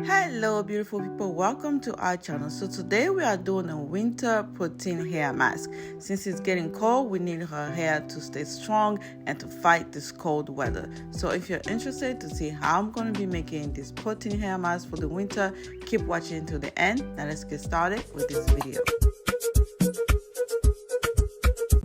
Hello beautiful people, welcome to our channel. So today we are doing a winter protein hair mask. Since it's getting cold, we need her hair to stay strong and to fight this cold weather. So if you're interested to see how I'm going to be making this protein hair mask for the winter, keep watching to the end. Now let's get started with this video.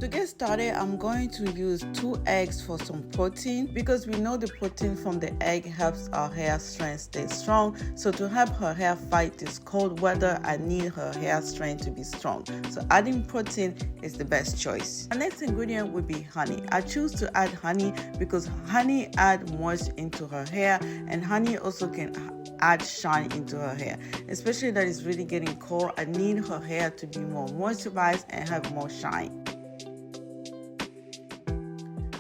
To get started, I'm going to use 2 eggs for some protein because we know the protein from the egg helps our hair strength stay strong. So to help her hair fight this cold weather, I need her hair strength to be strong. So adding protein is the best choice. The next ingredient would be honey. I choose to add honey because honey adds moisture into her hair, and honey also can add shine into her hair. Especially that it's really getting cold, I need her hair to be more moisturized and have more shine.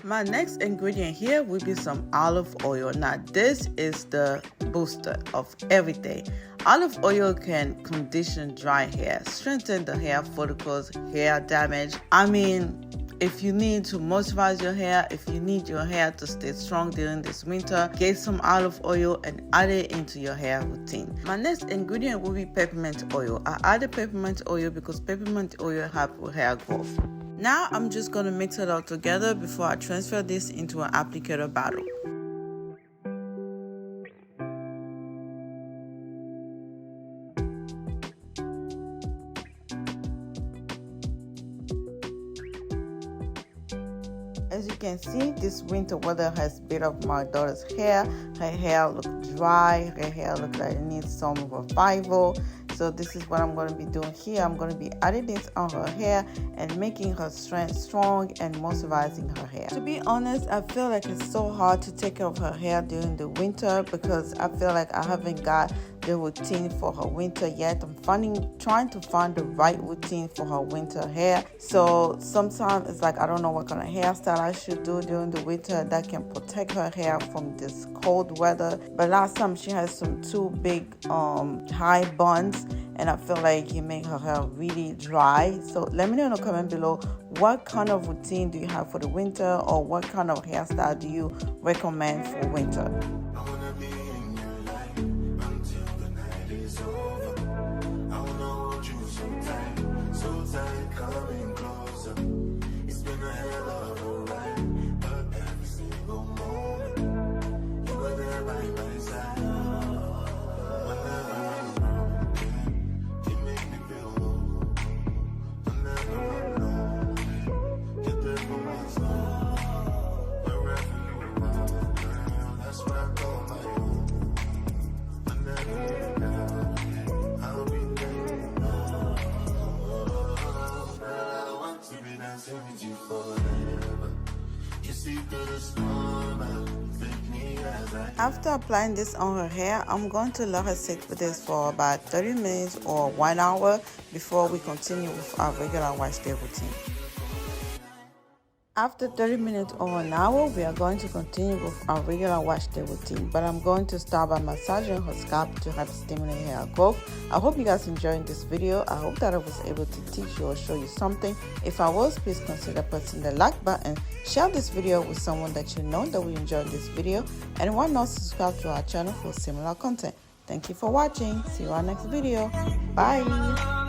My next ingredient here will be some olive oil. Now this is the booster of everything. Olive oil can condition dry hair, strengthen the hair follicles, hair damage. I mean, if you need to moisturize your hair, if you need your hair to stay strong during this winter, get some olive oil and add it into your hair routine. My next ingredient will be peppermint oil. I added peppermint oil because peppermint oil helps with hair growth. Now I'm just going to mix it all together before I transfer this into an applicator bottle. As you can see, this winter weather has beat up my daughter's hair. Her hair looks dry, her hair looks like it needs some revival. So this is what I'm going to be doing here. I'm going to be adding this on her hair and making her strength strong and moisturizing her hair. To be honest, I feel like it's so hard to take care of her hair during the winter because I feel like I haven't got the routine for her winter yet. I'm trying to find the right routine for her winter hair. So sometimes it's like I don't know what kind of hairstyle I should do during the winter that can protect her hair from this cold weather. But last time she has some 2 big high buns, and I feel like it made her hair really dry. So let me know in the comment below what kind of routine do you have for the winter, or what kind of hairstyle do you recommend for winter. After applying this on her hair, I'm going to let her sit with this for about 30 minutes or 1 hour before we continue with our regular wash day routine. After 30 minutes or an hour, we are going to continue with our regular wash day routine, but I'm going to start by massaging her scalp to help stimulate hair growth. I hope you guys enjoyed this video. I hope that I was able to teach you or show you something. If I was, please consider pressing the like button, share this video with someone that you know that will enjoy this video, and why not subscribe to our channel for similar content. Thank you for watching. See you on our next video. Bye.